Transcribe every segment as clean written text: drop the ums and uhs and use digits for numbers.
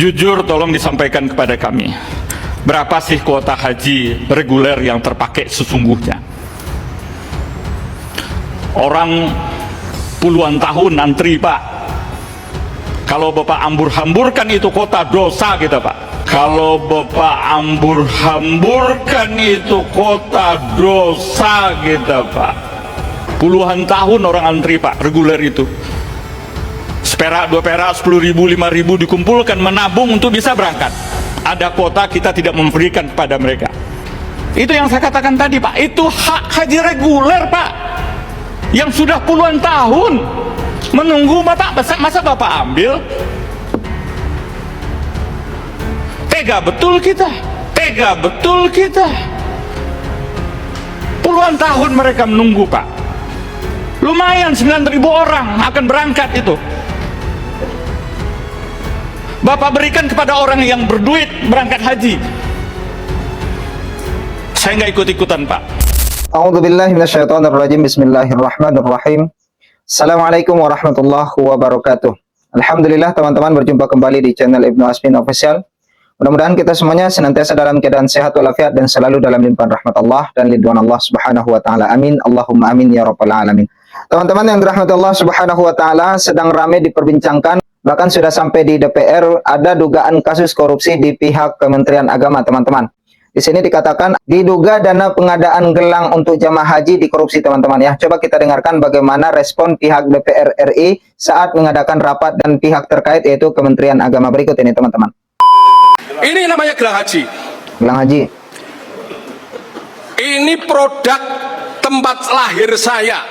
Jujur tolong disampaikan kepada kami, berapa sih kuota haji reguler yang terpakai sesungguhnya? Orang puluhan tahun antri, Pak. Kalau Bapak hambur-hamburkan itu kota, dosa kita, Pak. Kalau Bapak hambur-hamburkan itu kota, dosa kita, Pak. Puluhan tahun orang antri, Pak, reguler itu. Seperak, 2 perak, 10.000, 5.000 dikumpulkan, menabung untuk bisa berangkat. Ada kuota, kita tidak memberikan kepada mereka. Itu yang saya katakan tadi, Pak. Itu hak haji reguler, Pak, yang sudah puluhan tahun menunggu. Bapak, masa Bapak ambil? Tega betul kita, tega betul kita. Puluhan tahun mereka menunggu, Pak. Lumayan 9.000 orang akan berangkat itu. Bapak berikan kepada orang yang berduit berangkat haji. Saya nggak ikut-ikutan, Pak. A'udzubillahi minasyaitonirrajim. Bismillahirrahmanirrahim. Assalamualaikum warahmatullahi wabarakatuh. Alhamdulillah, teman-teman, berjumpa kembali di channel Ibnu Asmin Official. Mudah-mudahan kita semuanya senantiasa dalam keadaan sehat walafiat dan selalu dalam limpahan rahmat Allah dan ridwan Allah Subhanahu wa taala. Amin. Allahumma amin ya rabbal alamin. Teman-teman yang dirahmati Allah Subhanahu wa taala, sedang ramai diperbincangkan, bahkan sudah sampai di DPR, ada dugaan kasus korupsi di pihak Kementerian Agama, teman-teman. Di sini dikatakan diduga dana pengadaan gelang untuk jamaah haji dikorupsi, teman-teman ya. Coba kita dengarkan bagaimana respon pihak DPR RI saat mengadakan rapat dan pihak terkait, yaitu Kementerian Agama. Berikut ini, teman-teman. Ini namanya gelang haji. Gelang haji. Ini produk tempat lahir saya.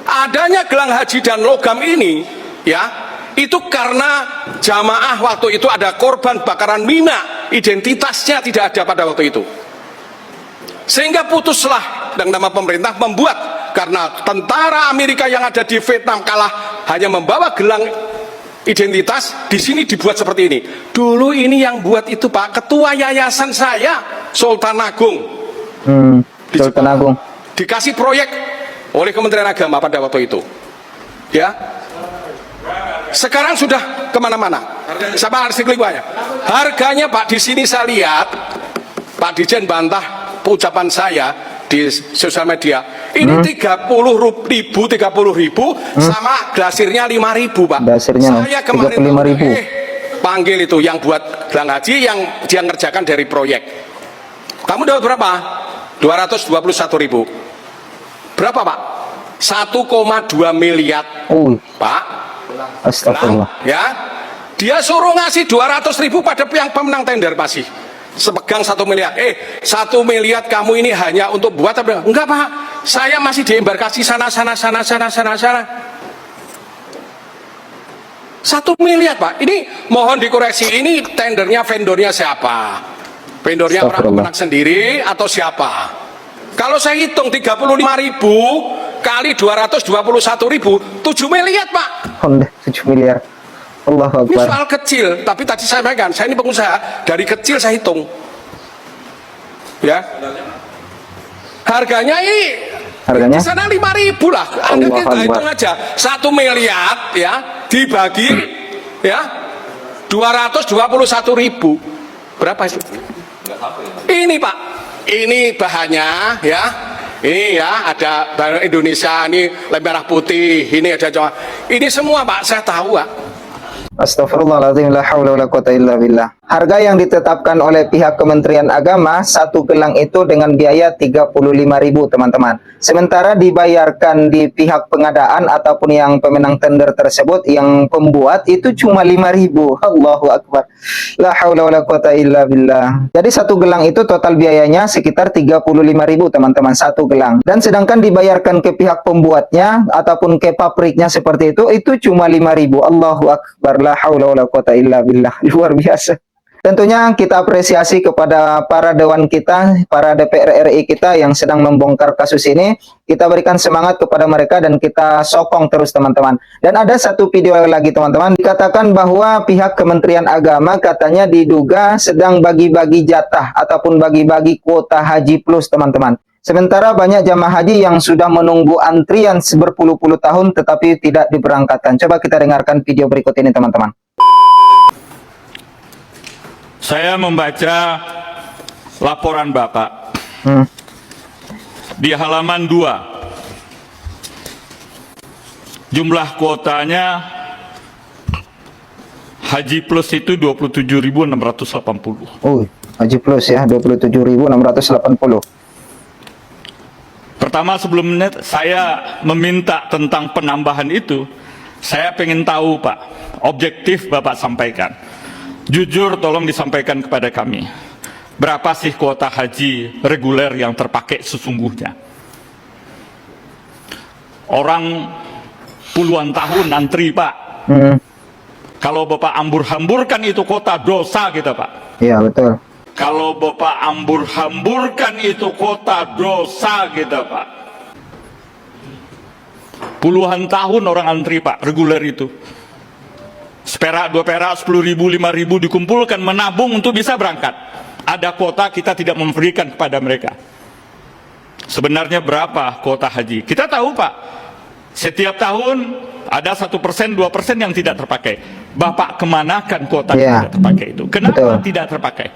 Adanya gelang haji dan logam ini, ya, itu karena jamaah waktu itu ada korban bakaran Mina, identitasnya tidak ada pada waktu itu. Sehingga putuslah dan nama pemerintah membuat, karena tentara Amerika yang ada di Vietnam kalah hanya membawa gelang identitas, di sini dibuat seperti ini. Dulu ini yang buat itu, Pak, ketua yayasan saya, Sultan Agung. Sultan Agung. Dikasih proyek oleh Kementerian Agama pada waktu itu. Ya. Sekarang sudah kemana-mana. Sama arsiklikuanya. Harganya, Pak, di sini saya lihat, Pak Dijen bantah ucapan saya di sosial media. Ini 30.000 sama glasirnya 5.000, Pak. Glasirnya saya kemarin 35.000. panggil itu yang buat gelang haji yang dia ngerjakan dari proyek. Kamu dapat berapa? 221.000. Berapa, Pak? 1,2 miliar. Pak. Astagfirullah. Ya. Dia suruh ngasih 200.000 pada yang pemenang tender masih. Sepegang 1 miliar. 1 miliar kamu ini hanya untuk buat apa? Enggak, Pak. Saya masih di embarkasi sana. 1 miliar, Pak. Ini mohon dikoreksi. Ini tendernya vendornya siapa? Vendornya orang pemenang sendiri atau siapa? Kalau saya hitung 35.000 kali 221.000, 7 miliar, Pak. 7 miliar. Allahu Ini Akbar. soal kecil, tapi tadi saya sampaikan, saya ini pengusaha, dari kecil saya hitung. Ya. Harganya ini di sana 5.000 lah. Anda kita hitung aja. 1 miliar ya dibagi ya 221.000. Berapa itu? Ini, Pak. Ini bahannya ya. Ini ya, ada barang Indonesia, ini lem merah putih, ini ada Jawa. Ini semua, Pak, saya tahu, Pak. Astagfirullahaladzim, la haula wala quwata illa billah. Harga yang ditetapkan oleh pihak Kementerian Agama, satu gelang itu dengan biaya 35.000, teman-teman. Sementara dibayarkan di pihak pengadaan ataupun yang pemenang tender tersebut, yang pembuat itu cuma 5.000. Allahu Akbar. La haula wala quwata illa billah. Jadi satu gelang itu total biayanya sekitar 35.000, teman-teman, satu gelang. Dan sedangkan dibayarkan ke pihak pembuatnya ataupun ke pabriknya seperti itu cuma 5.000. Allahu Akbar. La haula wala quwata illa billah. Luar biasa. Tentunya kita apresiasi kepada para dewan kita, para DPR RI kita yang sedang membongkar kasus ini. Kita berikan semangat kepada mereka dan kita sokong terus, teman-teman. Dan ada satu video lagi, teman-teman. Dikatakan bahwa pihak Kementerian Agama katanya diduga sedang bagi-bagi jatah ataupun bagi-bagi kuota haji plus, teman-teman. Sementara banyak jamaah haji yang sudah menunggu antrian berpuluh-puluh tahun tetapi tidak diberangkatkan. Coba kita dengarkan video berikut ini, teman-teman. Saya membaca laporan Bapak di halaman 2. Jumlah kuotanya Haji Plus itu 27.680. Oh, Haji Plus ya 27.680. Pertama sebelumnya saya meminta tentang penambahan itu, saya pengen tahu Pak, objektif Bapak sampaikan. Jujur tolong disampaikan kepada kami. Berapa sih kuota haji reguler yang terpakai sesungguhnya? Orang puluhan tahun antri Pak. Kalau Bapak hambur-hamburkan itu kuota, dosa kita Pak. Iya betul. Kalau Bapak hambur-hamburkan itu kuota, dosa kita Pak. Puluhan tahun orang antri Pak, reguler itu. Seperak, 2 perak, 10.000, 5.000 dikumpulkan, menabung untuk bisa berangkat. Ada kuota, kita tidak memberikan kepada mereka. Sebenarnya berapa kuota haji? Kita tahu Pak, setiap tahun ada 1%, 2% yang tidak terpakai. Bapak kemanakan kuota yang tidak terpakai itu? Kenapa tidak terpakai?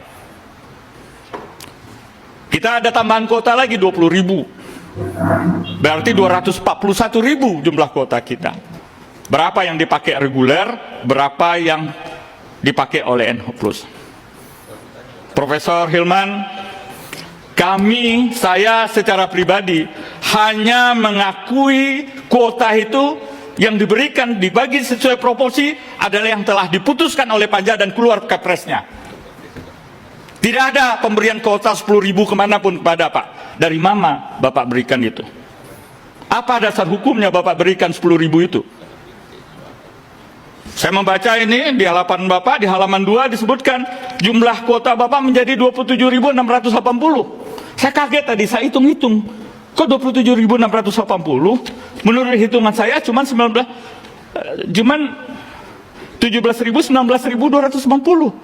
Kita ada tambahan kuota lagi 20.000. Berarti 241.000 jumlah kuota kita. Berapa yang dipakai reguler, berapa yang dipakai oleh NH+. Profesor Hilman, saya secara pribadi hanya mengakui kuota itu yang diberikan dibagi sesuai proporsi adalah yang telah diputuskan oleh Panja dan keluar Kepresnya. Tidak ada pemberian kuota 10.000 kemanapun kepada Pak. Dari mana Bapak berikan itu? Apa dasar hukumnya Bapak berikan 10.000 itu? Saya membaca ini di halaman Bapak, di halaman 2 disebutkan jumlah kuota Bapak menjadi 27.680. Saya kaget tadi, saya hitung-hitung. Kok 27.680? Menurut hitungan saya cuman 17.000, 19.290.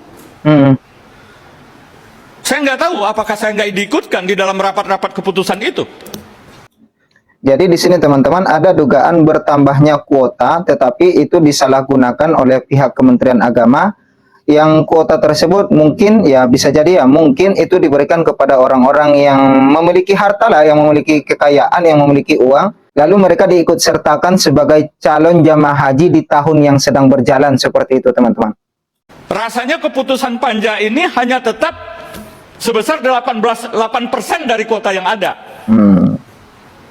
Saya nggak tahu apakah saya nggak diikutkan di dalam rapat-rapat keputusan itu. Jadi di sini teman-teman ada dugaan bertambahnya kuota, tetapi itu disalahgunakan oleh pihak Kementerian Agama. Yang kuota tersebut mungkin ya bisa jadi ya mungkin itu diberikan kepada orang-orang yang memiliki harta lah, yang memiliki kekayaan, yang memiliki uang. Lalu mereka diikut sertakan sebagai calon jamaah haji di tahun yang sedang berjalan, seperti itu teman-teman. Rasanya keputusan Panja ini hanya tetap sebesar 8% dari kuota yang ada.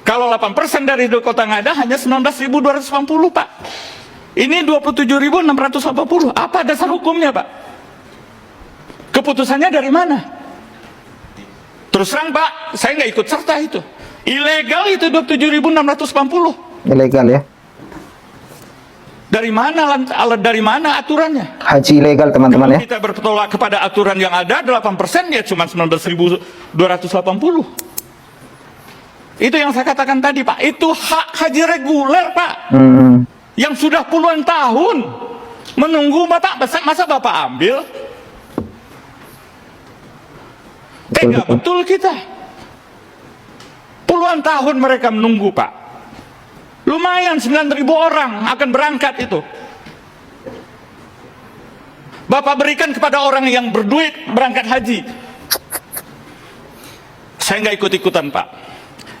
Kalau 8% dari kota yang ada hanya 19.290 Pak. Ini 27.680. Apa dasar hukumnya Pak? Keputusannya dari mana? Terus terang Pak, saya nggak ikut serta itu. Ilegal itu 27.680. Ilegal ya? Dari mana aturannya? Haji ilegal teman-teman ya? Kalau kita bertolak kepada aturan yang ada 8% ya cuma 19.280. Itu yang saya katakan tadi Pak, itu hak haji reguler Pak, yang sudah puluhan tahun menunggu Bapak, masa Bapak ambil? Tega betul kita. Puluhan tahun mereka menunggu Pak. Lumayan 9.000 orang akan berangkat itu. Bapak berikan kepada orang yang berduit berangkat haji. Saya nggak ikut-ikutan Pak.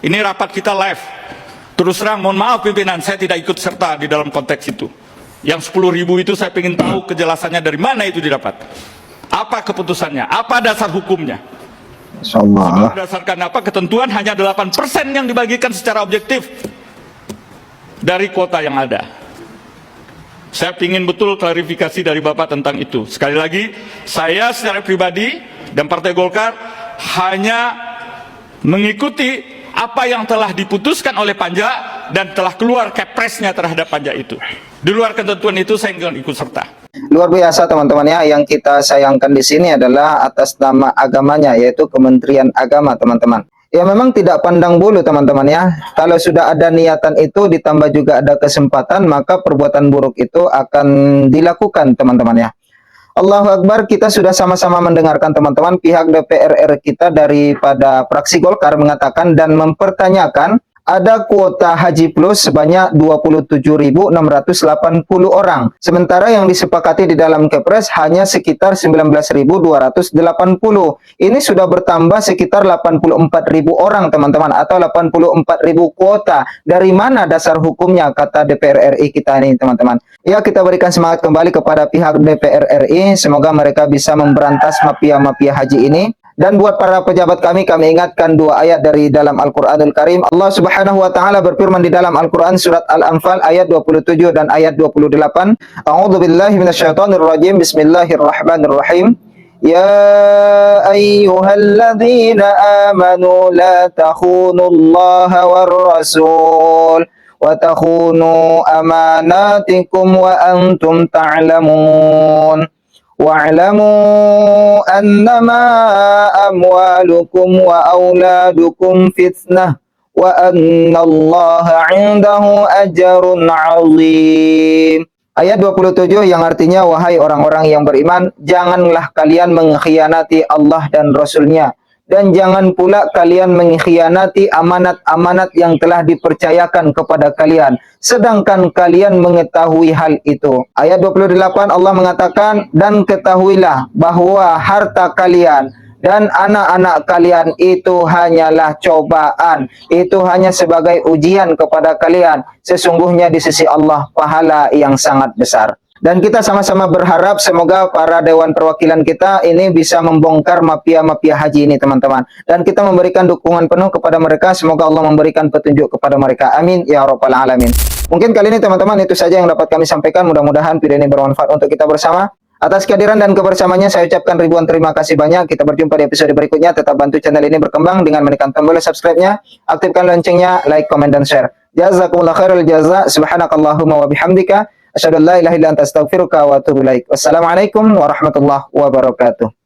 Ini rapat kita live. Terus terang, mohon maaf pimpinan, saya tidak ikut serta di dalam konteks itu. Yang 10.000 itu saya ingin tahu kejelasannya dari mana itu didapat. Apa keputusannya? Apa dasar hukumnya? Insyaallah. Berdasarkan apa? Ketentuan hanya 8% yang dibagikan secara objektif dari kuota yang ada. Saya ingin betul klarifikasi dari Bapak tentang itu. Sekali lagi, saya secara pribadi dan Partai Golkar hanya mengikuti apa yang telah diputuskan oleh Panja dan telah keluar Kepresnya terhadap Panja itu. Di luar ketentuan itu saya nggak ikut serta. Luar biasa teman-teman ya, yang kita sayangkan di sini adalah atas nama agamanya, yaitu Kementerian Agama teman-teman. Ya memang tidak pandang bulu teman-teman ya. Kalau sudah ada niatan itu ditambah juga ada kesempatan, maka perbuatan buruk itu akan dilakukan teman-teman ya. Allahu Akbar, kita sudah sama-sama mendengarkan teman-teman pihak DPR RI kita daripada fraksi Golkar mengatakan dan mempertanyakan ada kuota Haji Plus sebanyak 27.680 orang. Sementara yang disepakati di dalam Kepres hanya sekitar 19.280. Ini sudah bertambah sekitar 84.000 orang, teman-teman, atau 84.000 kuota. Dari mana dasar hukumnya, kata DPR RI kita ini, teman-teman? Ya, kita berikan semangat kembali kepada pihak DPR RI. Semoga mereka bisa memberantas mafia-mafia haji ini. Dan buat para pejabat kami ingatkan dua ayat dari dalam Al-Quranul Karim. Allah Subhanahu wa Ta'ala berfirman di dalam Al-Quran surat Al-Anfal ayat 27 dan ayat 28. A'udzu billahi minasyaitonir rajim. Bismillahirrahmanirrahim. Ya ayyuhalladzina amanu la takhunullaha war rasul wa takhunu amanatikum wa antum ta'lamun. Wa'lamu annama amwalukum wa auladukum fitnah wa annallaha 'indahu ajrun 'azim. Ayat 27 yang artinya, wahai orang-orang yang beriman, janganlah kalian mengkhianati Allah dan Rasul-Nya, dan jangan pula kalian mengkhianati amanat-amanat yang telah dipercayakan kepada kalian, sedangkan kalian mengetahui hal itu. Ayat 28 Allah mengatakan, dan ketahuilah bahwa harta kalian dan anak-anak kalian itu hanyalah cobaan, itu hanya sebagai ujian kepada kalian. Sesungguhnya di sisi Allah pahala yang sangat besar. Dan kita sama-sama berharap semoga para Dewan Perwakilan kita ini bisa membongkar mafia-mafia haji ini, teman-teman. Dan kita memberikan dukungan penuh kepada mereka. Semoga Allah memberikan petunjuk kepada mereka. Amin ya rabbal alamin. Mungkin kali ini, teman-teman, itu saja yang dapat kami sampaikan. Mudah-mudahan video ini bermanfaat untuk kita bersama. Atas kehadiran dan kebersamaannya saya ucapkan ribuan terima kasih banyak. Kita berjumpa di episode berikutnya. Tetap bantu channel ini berkembang dengan menekan tombol subscribe-nya, aktifkan loncengnya, like, comment, dan share. Jazakumullah khairul jaza. Subhanakallahumma wa bihamdika asyhadu an la ilaha illa anta astaghfiruka wa atubu ilaik. Wassalamualaikum warahmatullahi wabarakatuh.